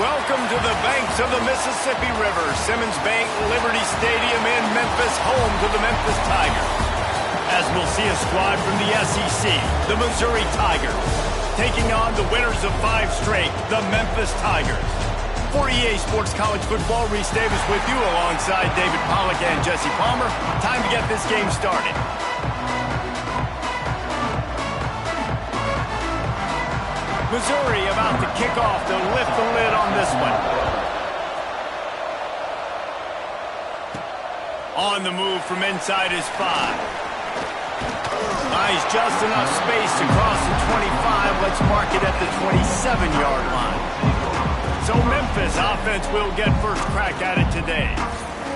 Welcome to the banks of the Mississippi River, Simmons Bank Liberty Stadium in Memphis, home to the Memphis Tigers. As we'll see a squad from the SEC, the Missouri Tigers, taking on the winners of 5 straight, the Memphis Tigers. For EA Sports College Football, Reese Davis with you alongside David Pollack and Jesse Palmer. Time to get this game started. Missouri about to kick off to lift the lid on this one. On the move from inside his 5. Nice, just enough space to cross the 25. Let's mark it at the 27-yard line. So Memphis offense will get first crack at it today.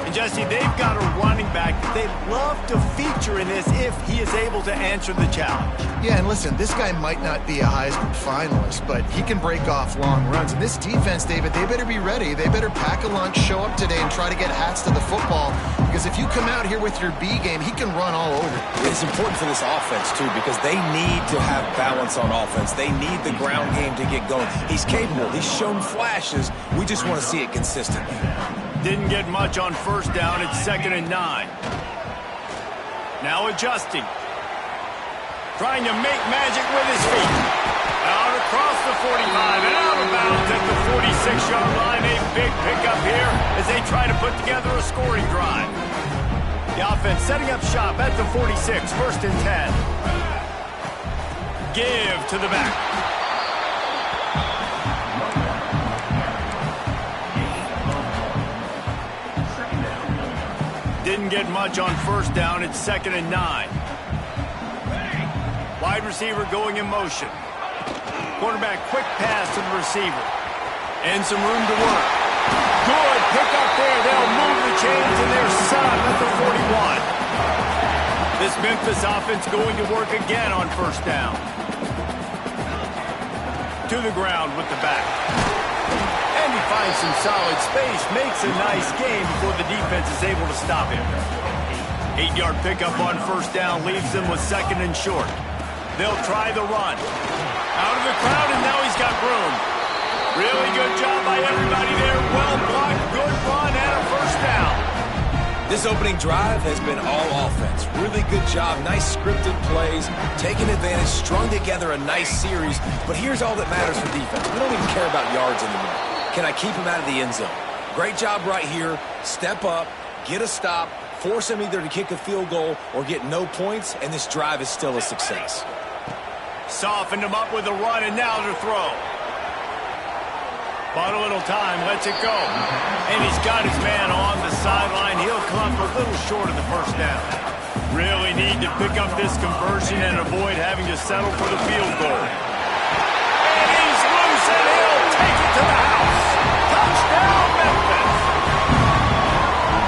And Jesse, they've got a running back that they'd love to feature in this if he is able to answer the challenge. Yeah, and listen, this guy might not be a Heisman finalist, but he can break off long runs. And this defense, David, they better be ready. They better pack a lunch, show up today, and try to get hats to the football. Because if you come out here with your B game, he can run all over. It's important for this offense, too, because they need to have balance on offense. They need the ground game to get going. He's capable. He's shown flashes. We just want to see it consistently. Didn't get much on first down. It's 2nd and 9. Now adjusting. Trying to make magic with his feet. Out across the 45 and out of bounds at the 46-yard line. A big pickup here as they try to put together a scoring drive. The offense setting up shop at the 46, 1st and 10. Give to the back. Didn't get much on first down. It's 2nd and 9. Wide receiver going in motion. Quarterback quick pass to the receiver. And some room to work. Good pick up there. They'll move the chains and they're set up at the 41. This Memphis offense going to work again on first down. To the ground with the back. And he finds some solid space, makes a nice game before the defense is able to stop him. 8-yard pickup on first down leaves them with 2nd and short. They'll try the run. Out of the crowd, and now he's got room. Really good job by everybody there. Well blocked, good run, and a first down. This opening drive has been all offense. Really good job, nice scripted plays, taking advantage, strung together a nice series. But here's all that matters for defense. We don't even care about yards anymore. Can I keep him out of the end zone? Great job right here. Step up, get a stop, force him either to kick a field goal or get no points, and this drive is still a success. Softened him up with a run, and now to throw. Bought a little time, lets it go. And he's got his man on the sideline. He'll come up a little short of the first down. Really need to pick up this conversion and avoid having to settle for the field goal. And he's loose, and he'll take it to the house. Touchdown, Memphis!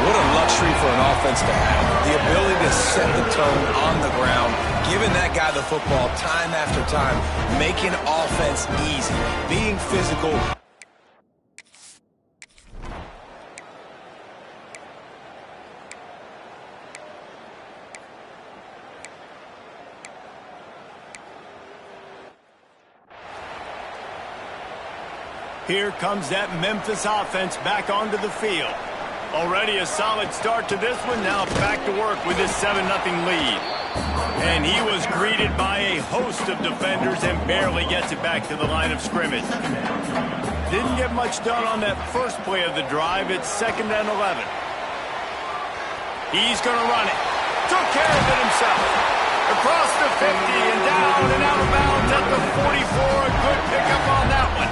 What a luxury for an offense to have. The ability to set the tone on the ground, giving that guy the football time after time, making offense easy, being physical. Here comes that Memphis offense back onto the field. Already a solid start to this one. Now back to work with his 7-0 lead. And he was greeted by a host of defenders and barely gets it back to the line of scrimmage. Didn't get much done on that first play of the drive. It's 2nd and 11. He's going to run it. Took care of it himself. Across the 50 and down and out of bounds at the 44. A good pickup on that one.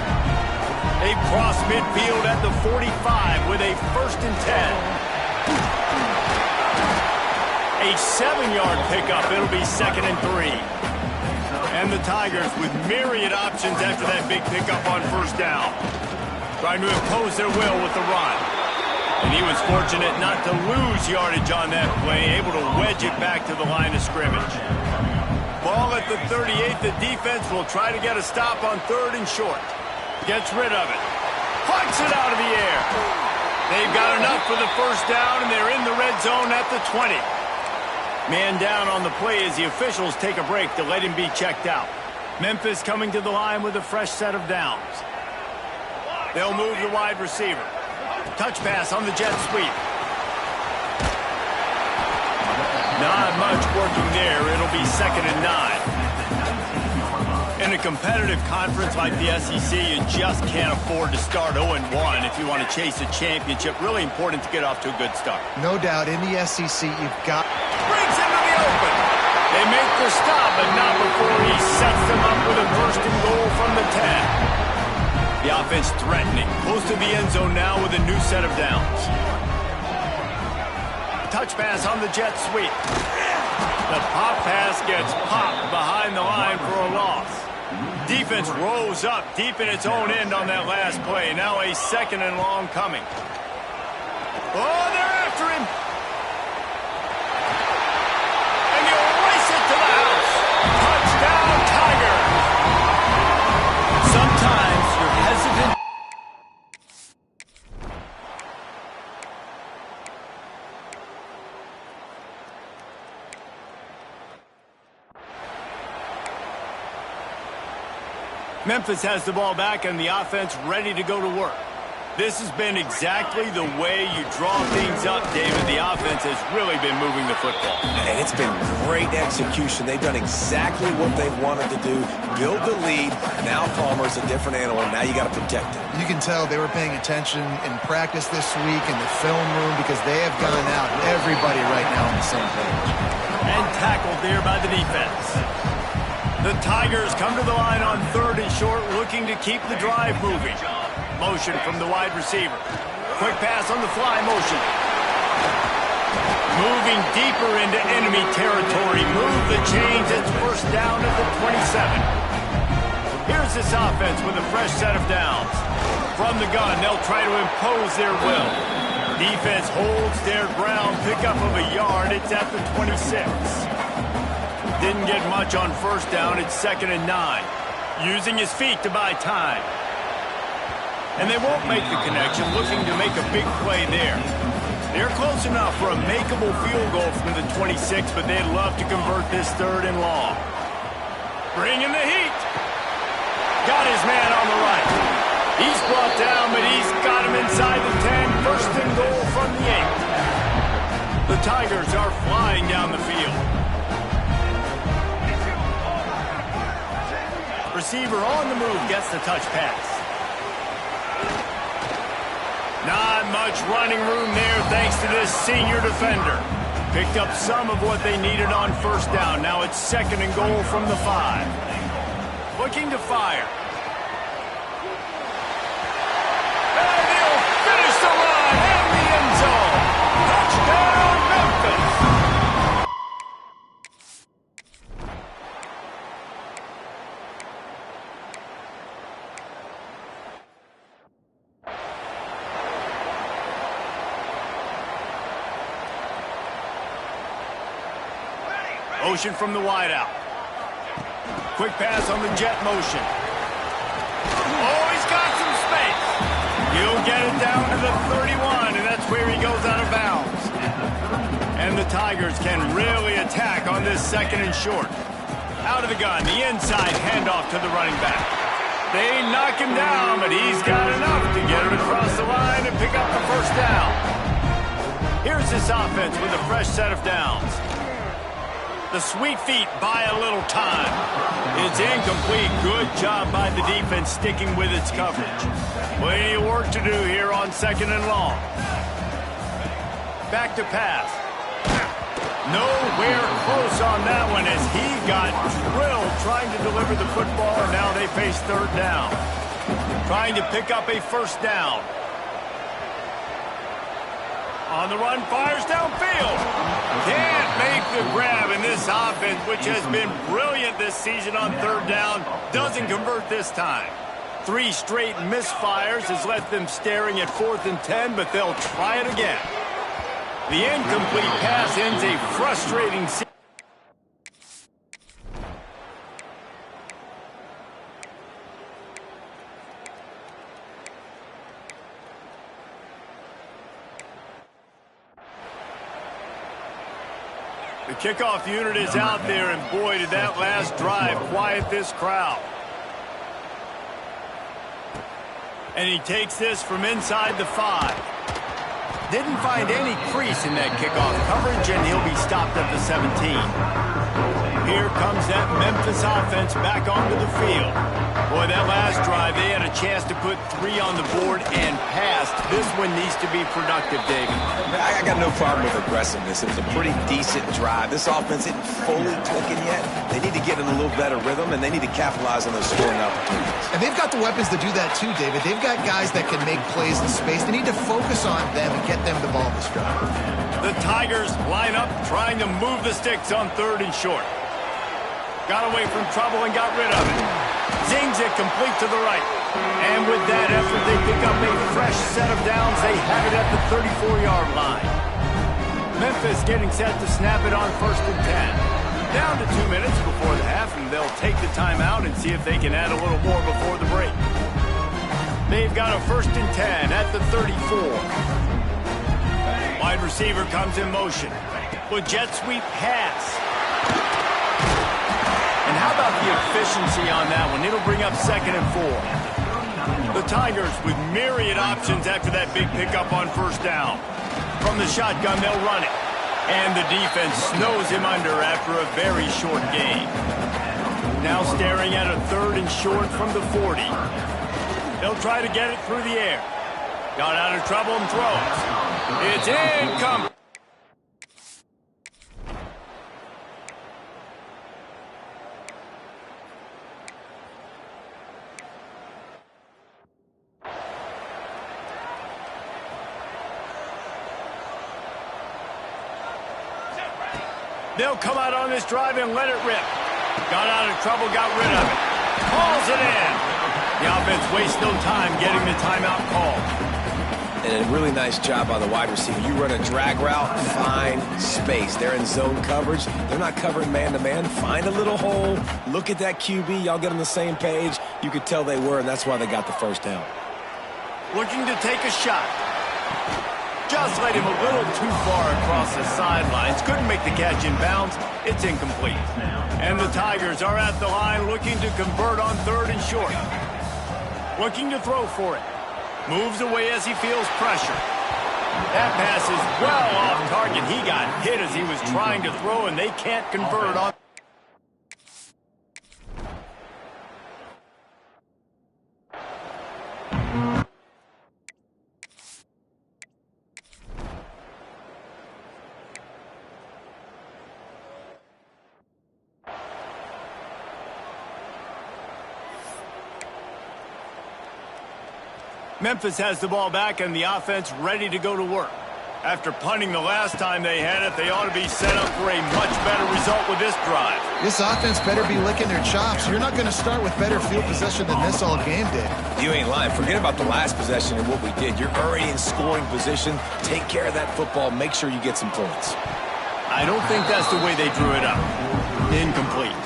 They cross midfield at the 45 with a 1st and 10. A 7-yard pickup. It'll be 2nd and 3. And the Tigers with myriad options after that big pickup on first down. Trying to impose their will with the run. And he was fortunate not to lose yardage on that play, able to wedge it back to the line of scrimmage. Ball at the 38. The defense will try to get a stop on 3rd and short. Gets rid of it. Plucks it out of the air. They've got enough for the first down, and they're in the red zone at the 20. Man down on the play as the officials take a break to let him be checked out. Memphis coming to the line with a fresh set of downs. They'll move the wide receiver. Touch pass on the jet sweep. Not much working there. It'll be 2nd and 9. In a competitive conference like the SEC, you just can't afford to start 0-1 if you want to chase a championship. Really important to get off to a good start. No doubt, in the SEC, you've got... Brings into the open. They make the stop, but not before he sets them up with a first and goal from the 10. The offense threatening. Close to the end zone now with a new set of downs. Touch pass on the jet sweep. The pop pass gets popped behind the line for a loss. Defense rose up deep in its own end on that last play. Now a 2nd and long coming. Oh, they're after him. And he'll race it to the house. Touchdown, Tigers. Sometimes you're hesitant. Memphis has the ball back and the offense ready to go to work. This has been exactly the way you draw things up, David. The offense has really been moving the football. And it's been great execution. They've done exactly what they've wanted to do. Build the lead. Now Palmer's a different animal. Now you got to protect him. You can tell they were paying attention in practice this week in the film room because they have gone out, everybody right now on the same page. And tackled there by the defense. The Tigers come to the line on 3rd and short, looking to keep the drive moving. Motion from the wide receiver. Quick pass on the fly motion. Moving deeper into enemy territory. Move the chains. It's first down at the 27. Here's this offense with a fresh set of downs. From the gun, they'll try to impose their will. Defense holds their ground. Pickup of a yard. It's at the 26. Didn't get much on first down. It's 2nd and 9. Using his feet to buy time. And they won't make the connection, looking to make a big play there. They're close enough for a makeable field goal from the 26, but they'd love to convert this 3rd and long. Bringing the heat. Got his man on the right. He's brought down, but he's got him inside the 10. First and goal from the 8. The Tigers are flying down the field. Receiver on the move gets the touch pass. Not much running room there thanks to this senior defender. Picked up some of what they needed on first down. Now it's 2nd and goal from the 5. Looking to fire. And he'll finish the run in the end zone. Touchdown, Memphis. Motion from the wideout. Quick pass on the jet motion. Oh, he's got some space. He'll get it down to the 31, and that's where he goes out of bounds. And the Tigers can really attack on this 2nd and short. Out of the gun, the inside handoff to the running back. They knock him down, but he's got enough to get it across the line and pick up the first down. Here's this offense with a fresh set of downs. The sweet feet buy a little time. It's incomplete. Good job by the defense sticking with its coverage. Plenty of work to do here on 2nd and long. Back to pass. Nowhere close on that one as he got drilled trying to deliver the football, and now they face 3rd down. Trying to pick up a first down. On the run, fires downfield. Can't make the grab, and this offense, which has been brilliant this season on 3rd down, doesn't convert this time. 3 straight misfires has left them staring at 4th and 10, but they'll try it again. The incomplete pass ends a frustrating season. The kickoff unit is out there, and boy, did that last drive quiet this crowd. And he takes this from inside the 5. Didn't find any crease in that kickoff coverage, and he'll be stopped at the 17. Here comes that Memphis offense back onto the field. Boy, that last drive, they had a chance to put 3 on the board and passed. This one needs to be productive, David. I got no problem with aggressiveness. It was a pretty decent drive. This offense isn't fully clicking yet. They need to get in a little better rhythm, and they need to capitalize on those scoring opportunities. And they've got the weapons to do that too, David. They've got guys that can make plays in space. They need to focus on them and get them the ball this drive. The Tigers line up, trying to move the sticks on 3rd and short. Got away from trouble and got rid of it. Zings it complete to the right. And with that effort, they pick up a fresh set of downs. They have it at the 34-yard line. Memphis getting set to snap it on 1st and 10. Down to 2 minutes before the half, and they'll take the timeout and see if they can add a little more before the break. They've got a 1st and 10 at the 34. Wide receiver comes in motion. With jet sweep pass. And how about the efficiency on that one? It'll bring up 2nd and 4. The Tigers with myriad options after that big pickup on 1st down. From the shotgun, they'll run it. And the defense snows him under after a very short gain. Now staring at a 3rd and short from the 40. They'll try to get it through the air. Got out of trouble and throws. It's incomplete. They'll come out on this drive and let it rip. Got out of trouble, got rid of it. Calls it in. The offense wastes no time getting the timeout call. And a really nice job by the wide receiver. You run a drag route, find space. They're in zone coverage. They're not covering man-to-man. Find a little hole. Look at that QB. Y'all get on the same page. You could tell they were, and that's why they got the 1st down. Looking to take a shot. Just laid him a little too far across the sidelines. Couldn't make the catch in bounds. It's incomplete. And the Tigers are at the line looking to convert on 3rd and short. Looking to throw for it. Moves away as he feels pressure. That pass is well off target. He got hit as he was trying to throw, and they can't convert on. Memphis has the ball back and the offense ready to go to work. After punting the last time they had it, they ought to be set up for a much better result with this drive. This offense better be licking their chops. You're not going to start with better field possession than this all game did. You ain't lying. Forget about the last possession and what we did. You're already in scoring position. Take care of that football. Make sure you get some points. I don't think that's the way they drew it up. Incomplete.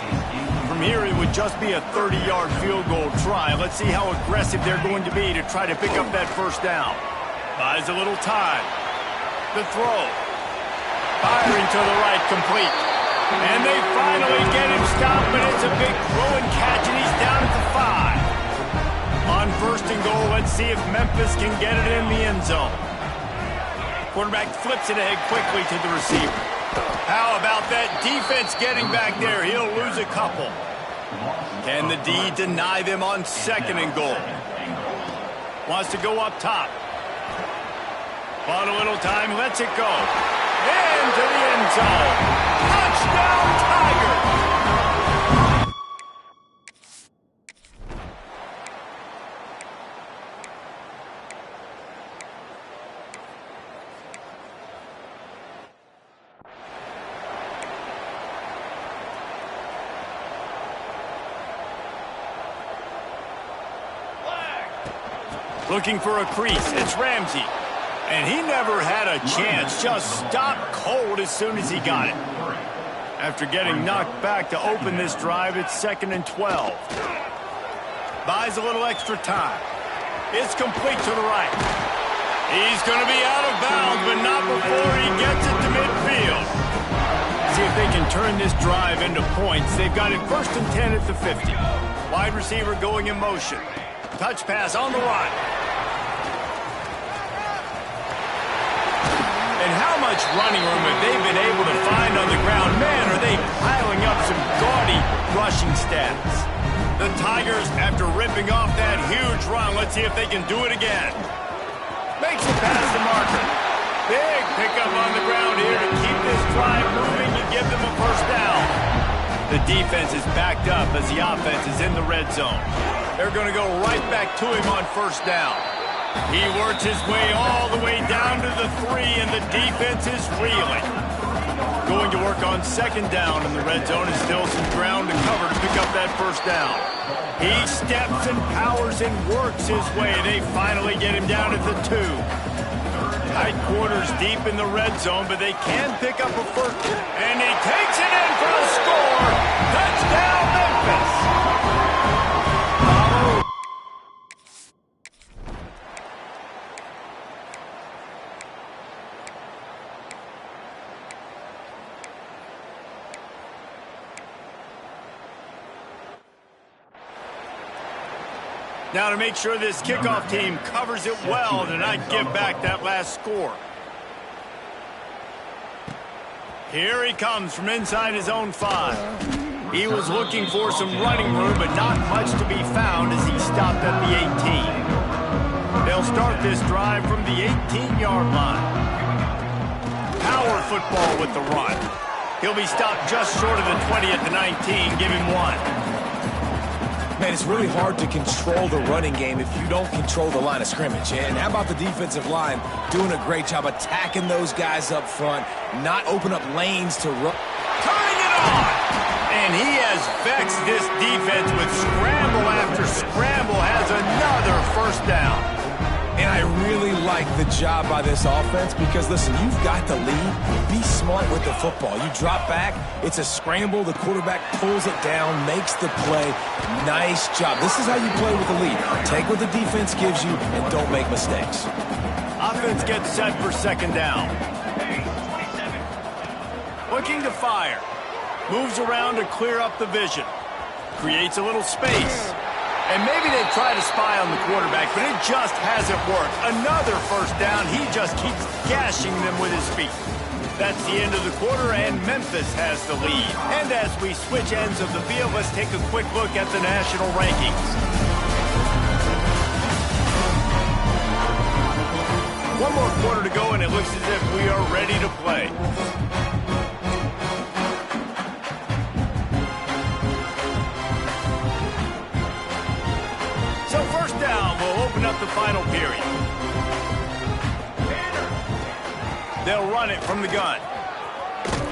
From here, it would just be a 30-yard field goal try. Let's see how aggressive they're going to be to try to pick up that 1st down. Buys a little time. The throw. Firing to the right, complete. And they finally get him stopped, but it's a big throw and catch, and he's down at the 5. On 1st and goal, let's see if Memphis can get it in the end zone. Quarterback flips it ahead quickly to the receiver. How about that defense getting back there? He'll lose a couple. Can the D deny them on 2nd and goal? Wants to go up top. Bought a little time, lets it go. Into the end zone. Touchdown, Tigers! Looking for a crease. It's Ramsey. And he never had a chance. Just stopped cold as soon as he got it. After getting knocked back to open this drive, it's 2nd and 12. Buys a little extra time. It's complete to the right. He's going to be out of bounds, but not before he gets it to midfield. See if they can turn this drive into points. They've got it 1st and 10 at the 50. Wide receiver going in motion. touch pass on the run. And how much running room have they been able to find on the ground? Man, are they piling up some gaudy rushing stats. The Tigers, after ripping off that huge run, let's see if they can do it again. Makes it past the marker. Big pickup on the ground here to keep this drive moving and give them a first down. The defense is backed up as the offense is in the red zone. They're going to go right back to him on first down. He works his way all the way down to the 3, and the defense is reeling. Going to work on second down in the red zone, and still some ground to cover to pick up that first down. He steps and powers and works his way. They finally get him down at the 2. Tight quarters deep in the red zone, but they can pick up a first. And he takes it in for the score. Touchdown, Memphis. Now to make sure this kickoff team covers it well to not give back that last score. Here he comes from inside his own 5. He was looking for some running room, but not much to be found as he stopped at the 18. They'll start this drive from the 18-yard line. Power football with the run. He'll be stopped just short of the 20 at the 19. Give him 1. Man, it's really hard to control the running game if you don't control the line of scrimmage. And how about the defensive line doing a great job attacking those guys up front, not open up lanes to run. Turning it on! And he has vexed this defense with scramble after scramble, has another first down. And I really like the job by this offense because, listen, you've got the lead. Be smart with the football. You drop back, it's a scramble. The quarterback pulls it down, makes the play. Nice job. This is how you play with the lead. Take what the defense gives you and don't make mistakes. Offense gets set for second down. Looking to fire. Moves around to clear up the vision. Creates a little space. And maybe they try to spy on the quarterback, but it just hasn't worked. Another first down. He just keeps gashing them with his feet. That's the end of the quarter, and Memphis has the lead. And as we switch ends of the field, let's take a quick look at the national rankings. One more quarter to go, and it looks as if we are ready to play. So first down, we'll open up the final period. They'll run it from the gun.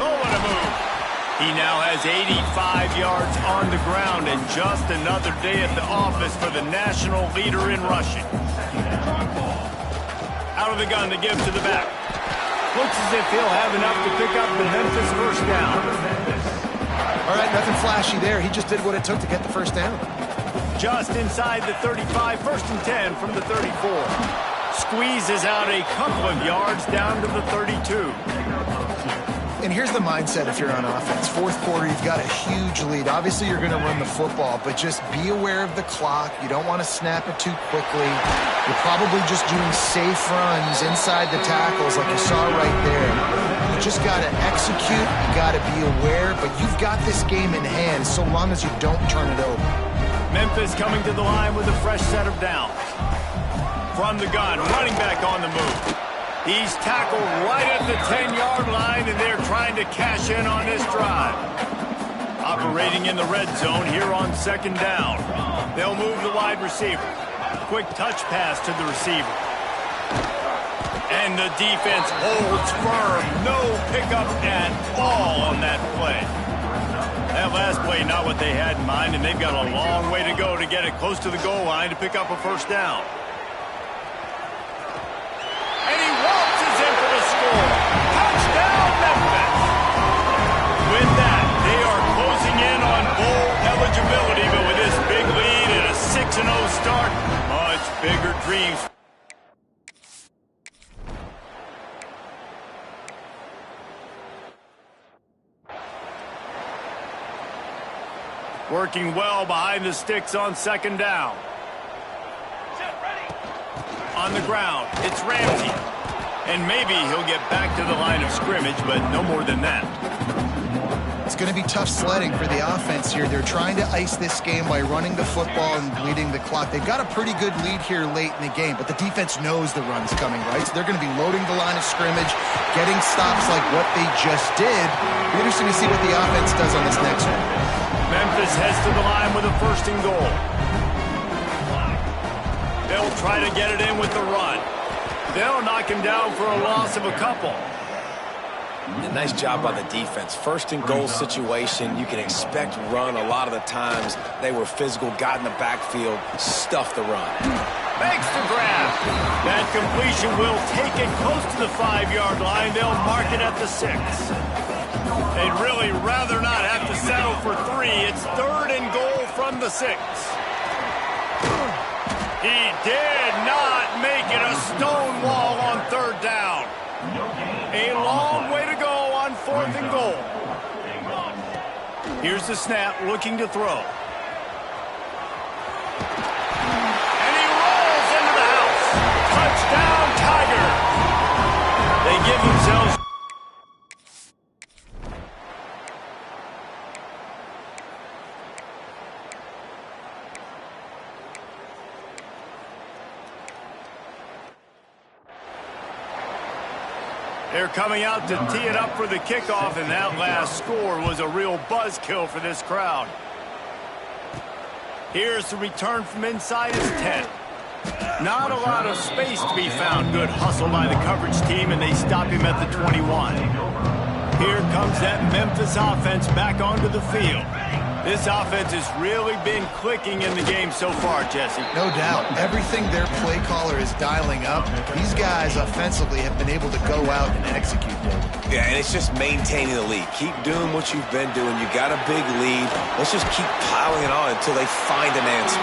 Oh, what a move. He now has 85 yards on the ground, and just another day at the office for the national leader in rushing. Out of the gun to give to the back. Looks as if he'll have enough to pick up the Memphis first down. All right, nothing flashy there. He just did what it took to get the first down. Just inside the 35, 1st and 10 from the 34. Squeezes out a couple of yards down to the 32. And here's the mindset if you're on offense. Fourth quarter, you've got a huge lead. Obviously, you're going to run the football, but just be aware of the clock. You don't want to snap it too quickly. You're probably just doing safe runs inside the tackles like you saw right there. You just got to execute. You got to be aware, but you've got this game in hand so long as you don't turn it over. Memphis coming to the line with a fresh set of downs. From the gun, running back on the move. He's tackled right at the 10-yard line, and they're trying to cash in on this drive. Operating in the red zone here on second down. They'll move the wide receiver. Quick touch pass to the receiver. And the defense holds firm. No pickup at all on that play. That last play, not what they had in mind, and they've got a long way to go to get it close to the goal line to pick up a first down. And he waltzes in for the score. Touchdown, Memphis! With that, they are closing in on bowl eligibility, but with this big lead and a 6-0 start, much bigger dreams. Working well behind the sticks on second down. On the ground, it's Ramsey. And maybe he'll get back to the line of scrimmage, but no more than that. It's going to be tough sledding for the offense here. They're trying to ice this game by running the football and bleeding the clock. They've got a pretty good lead here late in the game, but the defense knows the run's coming, right? So they're going to be loading the line of scrimmage, getting stops like what they just did. It'll be interesting to see what the offense does on this next one. Memphis heads to the line with a 1st and goal. They'll try to get it in with the run. They'll knock him down for a loss of a couple. A nice job by the defense. 1st and goal situation. You can expect run a lot of the times. They were physical, got in the backfield, stuffed the run. Makes the grab. That completion will take it close to the 5-yard line. They'll mark it at the 6. They'd really rather not have to settle for 3. It's 3rd and goal from the 6. He did not make it a stone wall on 3rd down. A long way to go on 4th and goal. Here's the snap, looking to throw. And he rolls into the house. Touchdown, Tigers. They give themselves... They're coming out to tee it up for the kickoff, and that last score was a real buzzkill for this crowd. Here's the return from inside his 10. Not a lot of space to be found. Good hustle by the coverage team, and they stop him at the 21. Here comes that Memphis offense back onto the field. This offense has really been clicking in the game so far, Jesse. No doubt. Everything their play caller is dialing up, these guys offensively have been able to go out and execute them. Yeah, and it's just maintaining the lead. Keep doing what you've been doing. You got a big lead. Let's just keep piling it on until they find an answer.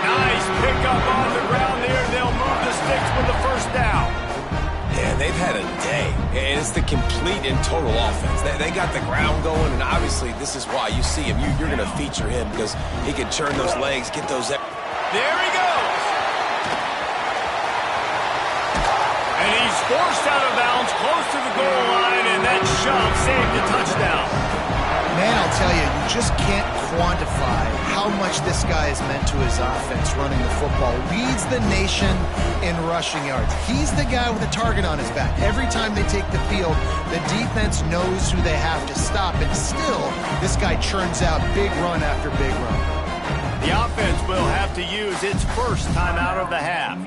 Nice pickup on the ground there. They'll move the sticks with the 1st down. Yeah, they've had a day, and it's the complete and total offense. They got the ground going, and obviously this is why you see him. You're going to feature him because he can turn those legs, get those... There he goes! And he's forced out of bounds close to the goal line, and that shove saved a touchdown. Man, I'll tell you, you just can't quantify how much this guy has meant to his offense running the football. Leads the nation in rushing yards. He's the guy with a target on his back. Every time they take the field, the defense knows who they have to stop, and still, this guy churns out big run after big run. The offense will have to use its 1st timeout of the half.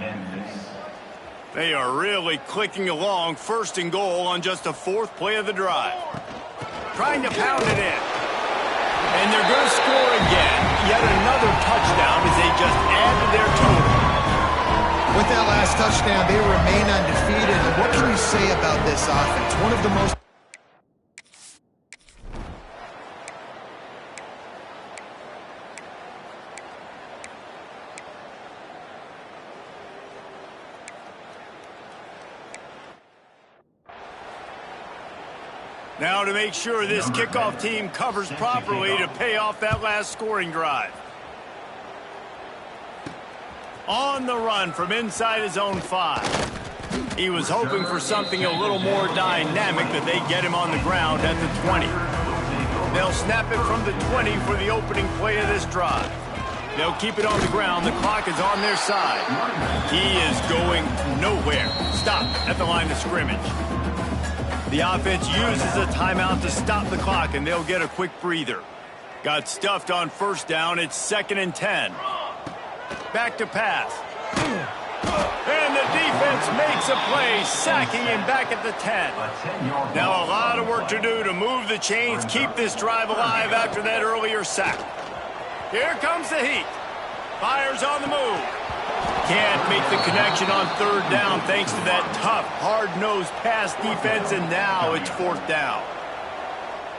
They are really clicking along, 1st and goal on just the 4th play of the drive. Trying to pound it in. And they're going to score again. Yet another touchdown as they just add to their total. With that last touchdown, they remain undefeated. And what can you say about this offense? One of the most... Now to make sure this kickoff team covers properly to pay off that last scoring drive. On the run from inside his own 5. He was hoping for something a little more dynamic, but they get him on the ground at the 20. They'll snap it from the 20 for the opening play of this drive. They'll keep it on the ground. The clock is on their side. He is going nowhere. Stop at the line of scrimmage. The offense uses a timeout to stop the clock, and they'll get a quick breather. Got stuffed on 1st down. It's 2nd and 10. Back to pass. And the defense makes a play, sacking him back at the 10. Now a lot of work to do to move the chains, keep this drive alive after that earlier sack. Here comes the heat. Fires on the move. Can't make the connection on 3rd down thanks to that tough, hard-nosed pass defense, and now it's 4th down.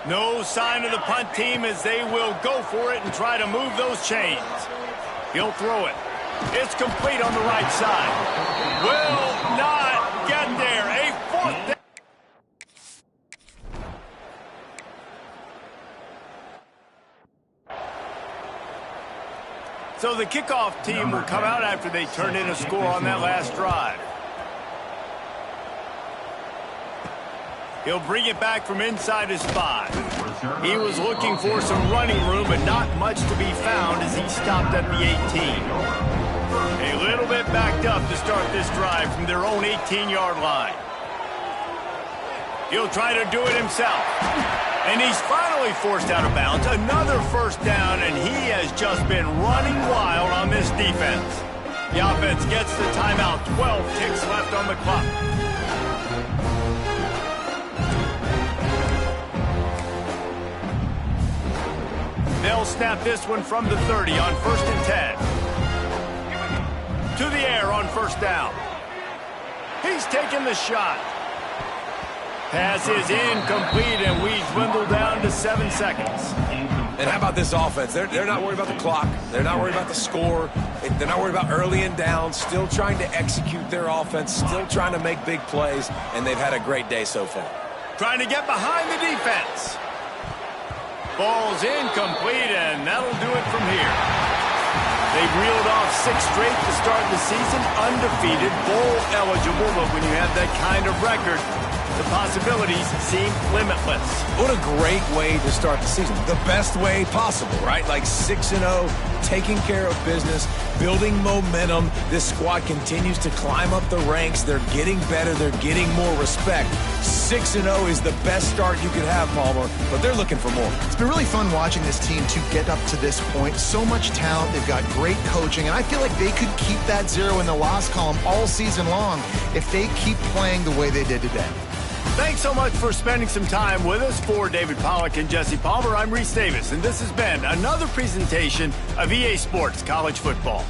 No sign of the punt team as they will go for it and try to move those chains. He'll throw it. It's complete on the right side. Will not get there. A 4th down. So the kickoff team will come out after they turn in a score on that last drive. He'll bring it back from inside his 5. He was looking for some running room, but not much to be found as he stopped at the 18. A little bit backed up to start this drive from their own 18-yard line. He'll try to do it himself. And he's finally forced out of bounds. Another first down, and he has just been running wild on this defense. The offense gets the timeout. 12 ticks left on the clock. They'll snap this one from the 30 on 1st and 10. To the air on first down. He's taking the shot. Pass is incomplete, and we dwindle down to 7 seconds. And how about this offense? They're not worried about the clock. They're not worried about the score. They're not worried about early and down. Still trying to execute their offense. Still trying to make big plays, and they've had a great day so far. Trying to get behind the defense. Ball's incomplete, and that'll do it from here. They've reeled off 6 straight to start the season, undefeated, bowl eligible, but when you have that kind of record, the possibilities seem limitless. What a great way to start the season. The best way possible, right? Like 6-0, taking care of business, building momentum. This squad continues to climb up the ranks. They're getting better. They're getting more respect. 6-0 is the best start you could have, Palmer, but they're looking for more. It's been really fun watching this team to get up to this point. So much talent. They've got great coaching, and I feel like they could keep that 0 in the loss column all season long if they keep playing the way they did today. Thanks so much for spending some time with us. For David Pollack and Jesse Palmer, I'm Reese Davis, and this has been another presentation of EA Sports College Football.